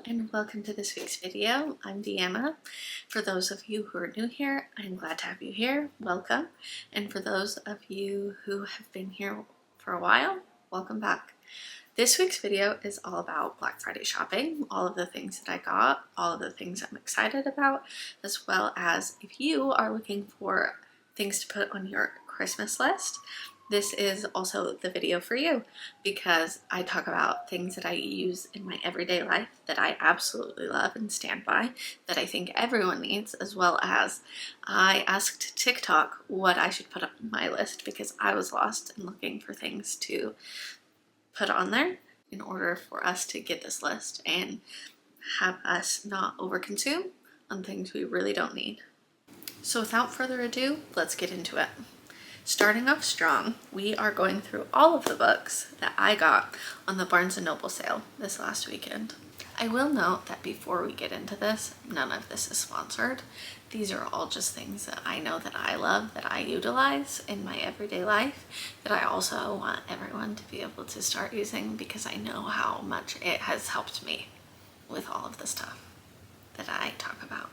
and welcome to this week's video. I'm Deanna. For those of you who are new here, I'm glad to have you here. Welcome. And for those of you who have been here for a while, welcome back. This week's video is all about Black Friday shopping, all of the things that I got, all of the things I'm excited about, as well as if you are looking for things to put on your Christmas list. This is also the video for you because I talk about things that I use in my everyday life that I absolutely love and stand by, that I think everyone needs, as well as I asked TikTok what I should put up on my list because I was lost and looking for things to put on there in order for us to get this list and have us not overconsume on things we really don't need. So without further ado, let's get into it. Starting off strong, we are going through all of the books that I got on the Barnes & Noble sale this last weekend. I will note that before we get into this, none of this is sponsored. These are all just things that I know that I love, that I utilize in my everyday life, that I also want everyone to be able to start using because I know how much it has helped me with all of the stuff that I talk about.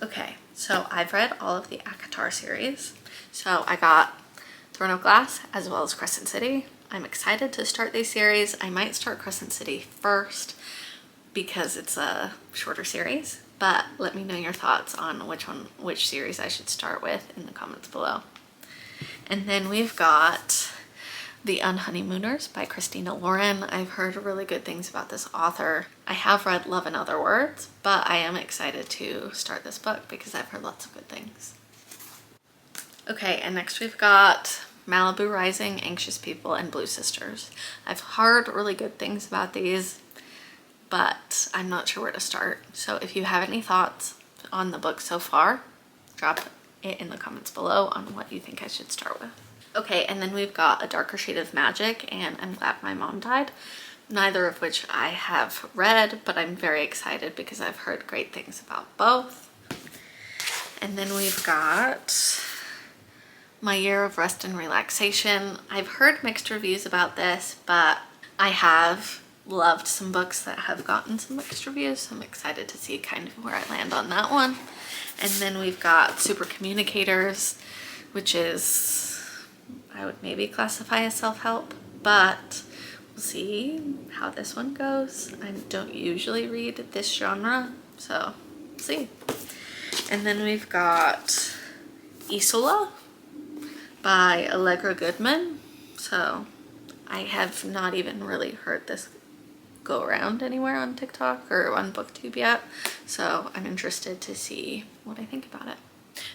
Okay, so I've read all of the ACOTAR series. So I got Throne of Glass as well as Crescent City. I'm excited to start these series. I might start Crescent City first because it's a shorter series, but let me know your thoughts on which series I should start with in the comments below. And then we've got The Unhoneymooners by Christina Lauren. I've heard really good things about this author. I have read Love in Other Words, but I am excited to start this book because I've heard lots of good things. Okay, and next we've got Malibu Rising, Anxious People, and Blue Sisters. I've heard really good things about these, but I'm not sure where to start. So if you have any thoughts on the book so far, drop it in the comments below on what you think I should start with. Okay, and then we've got A Darker Shade of Magic and I'm Glad My Mom Died, neither of which I have read, but I'm very excited because I've heard great things about both. And then we've got My Year of Rest and Relaxation. I've heard mixed reviews about this, but I have loved some books that have gotten some mixed reviews, so I'm excited to see kind of where I land on that one. And then we've got Super Communicators, which is, I would maybe classify as self-help, but we'll see how this one goes. I don't usually read this genre, so we'll see. And then we've got Isola by Allegra Goodman. So I have not even really heard this go around anywhere on TikTok or on BookTube yet, so I'm interested to see what I think about it,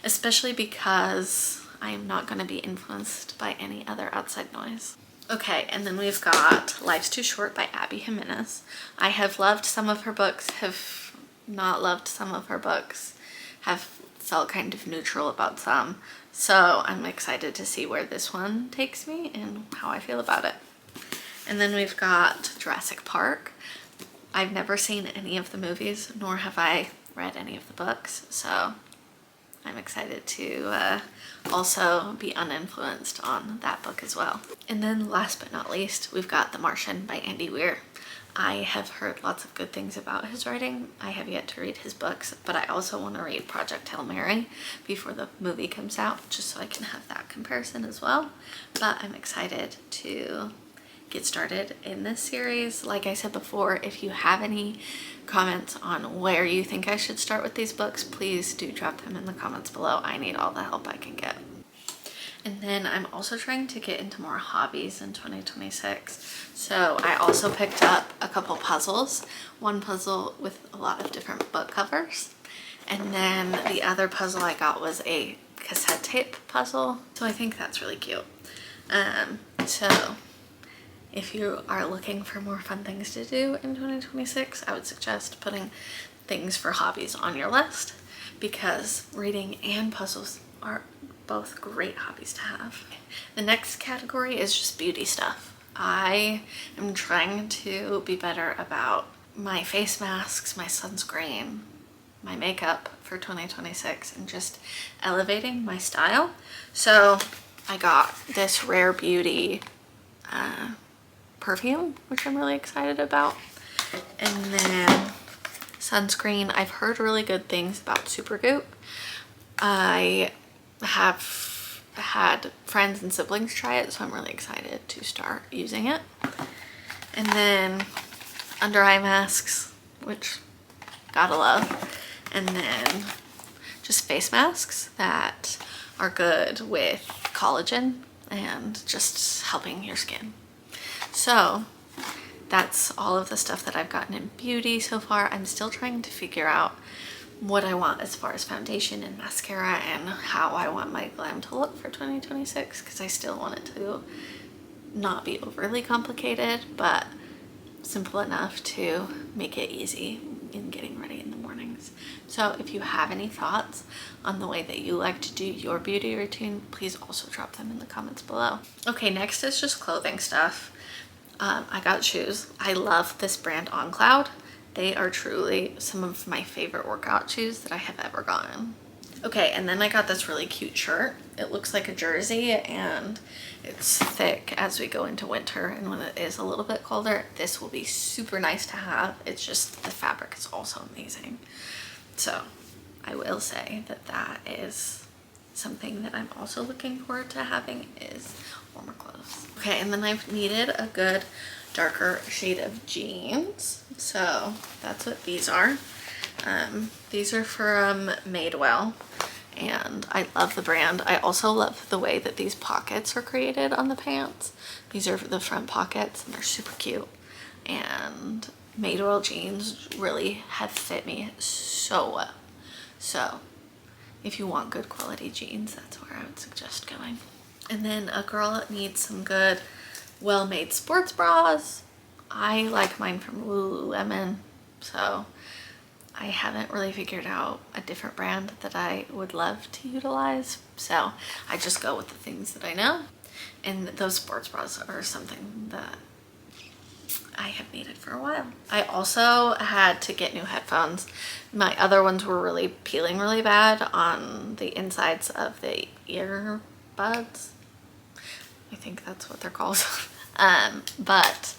especially because I am not going to be influenced by any other outside noise. Okay, and then we've got Life's Too Short by Abby Jimenez. I have loved some of her books, have not loved some of her books, have felt kind of neutral about some, so I'm excited to see where this one takes me and how I feel about it. And then we've got Jurassic Park. I've never seen any of the movies, nor have I read any of the books, so I'm excited to also be uninfluenced on that book as well. And then last but not least, we've got The Martian by Andy Weir. I have heard lots of good things about his writing. I have yet to read his books, but I also want to read Project Hail Mary before the movie comes out, just so I can have that comparison as well. But I'm excited to get started in this series. Like I said before, if you have any comments on where you think I should start with these books, please do drop them in the comments below. I need all the help I can get. And then I'm also trying to get into more hobbies in 2026. So I also picked up a couple puzzles. One puzzle with a lot of different book covers. And then the other puzzle I got was a cassette tape puzzle. So I think that's really cute. So if you are looking for more fun things to do in 2026, I would suggest putting things for hobbies on your list because reading and puzzles are both great hobbies to have. The next category is just beauty stuff. I am trying to be better about my face masks, my sunscreen, my makeup for 2026 and just elevating my style. So I got this Rare Beauty perfume, which I'm really excited about. And then sunscreen. I've heard really good things about Supergoop. I have had friends and siblings try it, so I'm really excited to start using it. And then under eye masks, which gotta love. And then just face masks that are good with collagen and just helping your skin. So that's all of the stuff that I've gotten in beauty so far. I'm still trying to figure out what I want as far as foundation and mascara and how I want my glam to look for 2026, because I still want it to not be overly complicated, but simple enough to make it easy in getting ready in the mornings. So if you have any thoughts on the way that you like to do your beauty routine, please also drop them in the comments below. Okay, next is just clothing stuff. I got shoes. I love this brand On Cloud. They are truly some of my favorite workout shoes that I have ever gotten. Okay, and then I got this really cute shirt. It looks like a jersey and it's thick as we go into winter, and when it is a little bit colder, this will be super nice to have. It's just the fabric is also amazing. So I will say that that is something that I'm also looking forward to having, is warmer clothes. Okay, and then I've needed a good darker shade of jeans. So that's what these are. These are from Madewell, and I love the brand. I also love the way that these pockets are created on the pants. These are the front pockets and they're super cute. And Madewell jeans really have fit me so well. So if you want good quality jeans, that's where I would suggest going. And then a girl needs some good, well-made sports bras. I like mine from Lululemon, so I haven't really figured out a different brand that I would love to utilize. So I just go with the things that I know. And those sports bras are something that I have needed for a while. I also had to get new headphones. My other ones were really peeling really bad on the insides of the earbuds. I think that's what they're called. But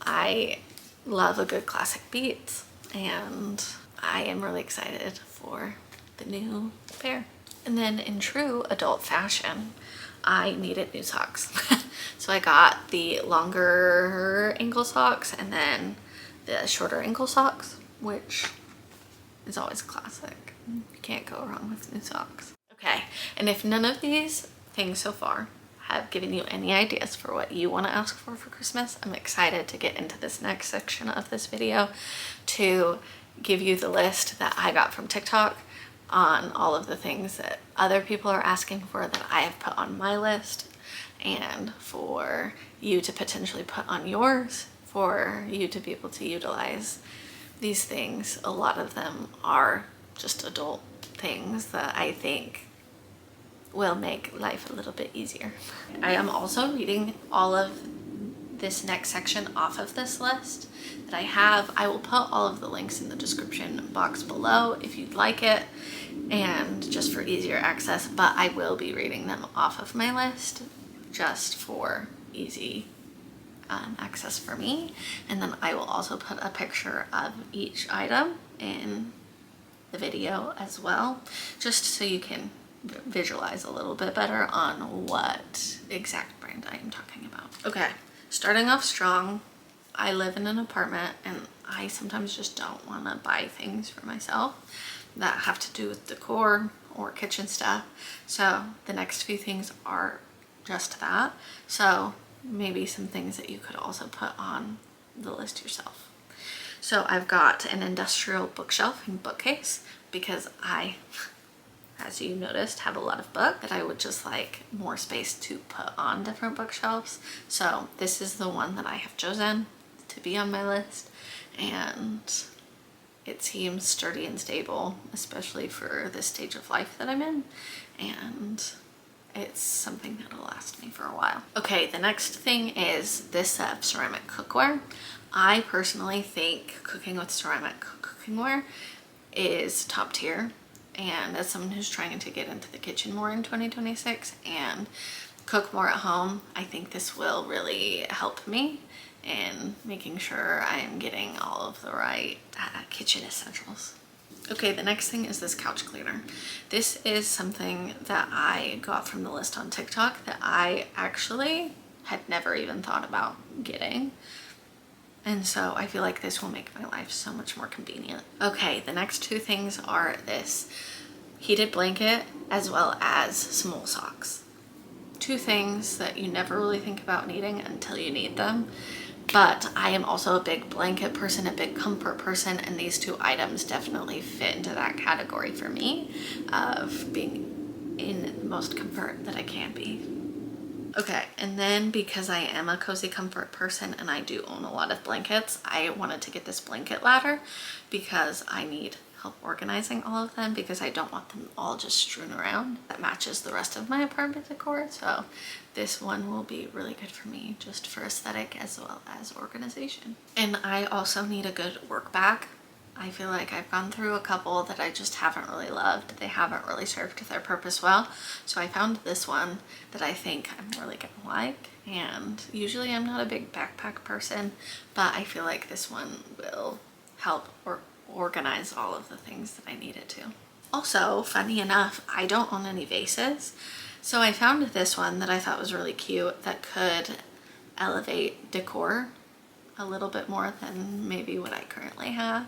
I love a good classic Beats, and I am really excited for the new pair. And then in true adult fashion, I needed new socks. So I got the longer ankle socks and then the shorter ankle socks, which is always classic. You can't go wrong with new socks. Okay, and if none of these things so far have given you any ideas for what you want to ask for Christmas, I'm excited to get into this next section of this video to give you the list that I got from TikTok on all of the things that other people are asking for that I have put on my list, and for you to potentially put on yours, for you to be able to utilize these things. A lot of them are just adult things that I think will make life a little bit easier. I am also reading all of this next section off of this list that I have. I will put all of the links in the description box below if you'd like it, and just for easier access, but I will be reading them off of my list just for easy access for me. And then I will also put a picture of each item in the video as well, just so you can visualize a little bit better on what exact brand I am talking about. Okay, starting off strong, I live in an apartment and I sometimes just don't want to buy things for myself that have to do with decor or kitchen stuff. So the next few things are just that. So maybe some things that you could also put on the list yourself. So I've got an industrial bookshelf and bookcase because I, as you noticed, have a lot of books that I would just like more space to put on different bookshelves. So this is the one that I have chosen to be on my list, and it seems sturdy and stable, especially for this stage of life that I'm in, and it's something that'll last me for a while. Okay, the next thing is this set of ceramic cookware. I personally think cooking with ceramic cookingware is top tier, and as someone who's trying to get into the kitchen more in 2026 and cook more at home, I think this will really help me in making sure I am getting all of the right kitchen essentials. Okay, the next thing is this couch cleaner. This is something that I got from the list on TikTok that I actually had never even thought about getting. And so I feel like this will make my life so much more convenient. Okay, the next two things are this heated blanket as well as some wool socks. Two things that you never really think about needing until you need them. But I am also a big blanket person, a big comfort person, and these two items definitely fit into that category for me of being in the most comfort that I can be. Okay, and then because I am a cozy comfort person and I do own a lot of blankets, I wanted to get this blanket ladder because I need help organizing all of them because I don't want them all just strewn around. That matches the rest of my apartment decor, so this one will be really good for me just for aesthetic as well as organization. And I also need a good work bag. I feel like I've gone through a couple that I just haven't really loved. They haven't really served their purpose well. So I found this one that I think I'm really gonna like. And usually I'm not a big backpack person, but I feel like this one will help or organize all of the things that I need it to. Also, funny enough, I don't own any vases. So I found this one that I thought was really cute that could elevate decor a little bit more than maybe what I currently have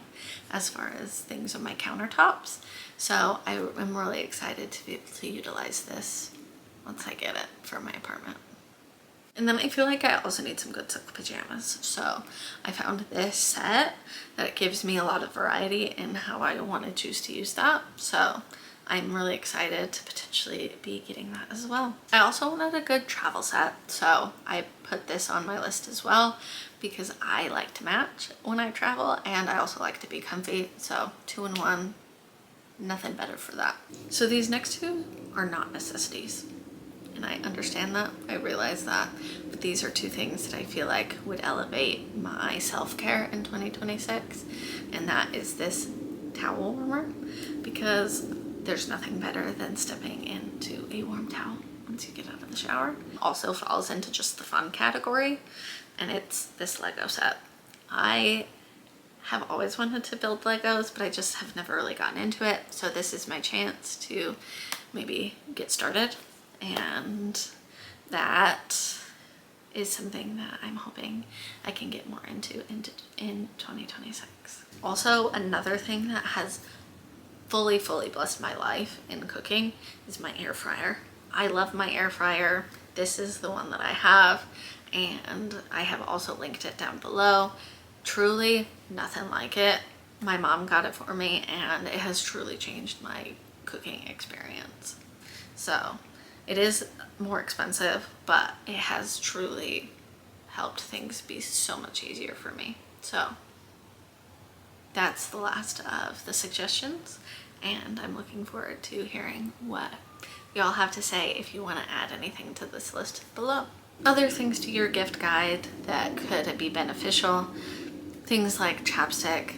as far as things on my countertops. So I am really excited to be able to utilize this once I get it for my apartment. And then I feel like I also need some good silk pajamas. So I found this set that gives me a lot of variety in how I want to choose to use that. So I'm really excited to potentially be getting that as well. I also wanted a good travel set, so I put this on my list as well because I like to match when I travel and I also like to be comfy, so 2-in-1, nothing better for that. So these next two are not necessities, and I understand that, I realize that, but these are two things that I feel like would elevate my self-care in 2026, and that is this towel warmer, because there's nothing better than stepping into a warm towel once you get out of the shower. Also falls into just the fun category, and it's this Lego set. I have always wanted to build Legos, but I just have never really gotten into it. So this is my chance to maybe get started, and that is something that I'm hoping I can get more into in 2026. Also, another thing that has fully blessed my life in cooking is my air fryer. I love my air fryer. This is the one that I have, and I have also linked it down below. Truly nothing like it. My mom got it for me and it has truly changed my cooking experience. So it is more expensive, but it has truly helped things be so much easier for me. So that's the last of the suggestions, and I'm looking forward to hearing what y'all have to say if you want to add anything to this list below. Other things to your gift guide that could be beneficial, things like chapstick.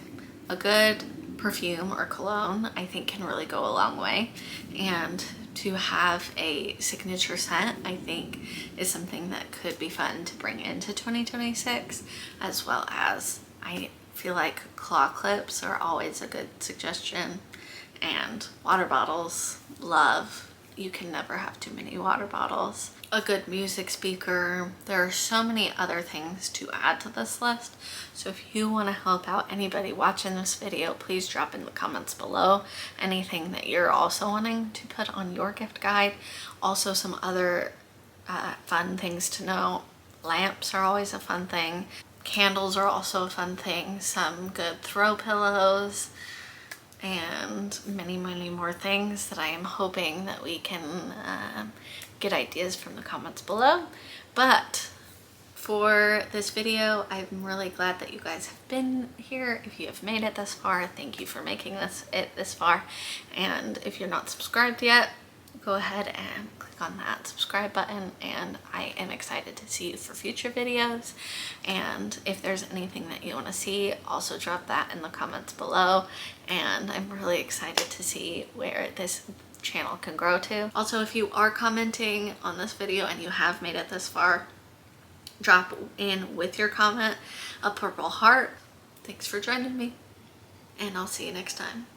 A good perfume or cologne I think can really go a long way, and to have a signature scent I think is something that could be fun to bring into 2026, as well as I feel like claw clips are always a good suggestion, and water bottles, love. You can never have too many water bottles. A good music speaker. There are so many other things to add to this list. So if you want to help out anybody watching this video, please drop in the comments below anything that you're also wanting to put on your gift guide. Also some other fun things to know. Lamps are always a fun thing. Candles are also a fun thing. Some good throw pillows, and many more things that I am hoping that we can get ideas from the comments below. But for this video, I'm really glad that you guys have been here. If you have made it this far, thank you for making it this far. And if you're not subscribed yet, go ahead and click on that subscribe button, and I am excited to see you for future videos. And if there's anything that you want to see, also drop that in the comments below, and I'm really excited to see where this channel can grow to. Also, if you are commenting on this video and you have made it this far, drop in with your comment a purple heart. Thanks for joining me, and I'll see you next time.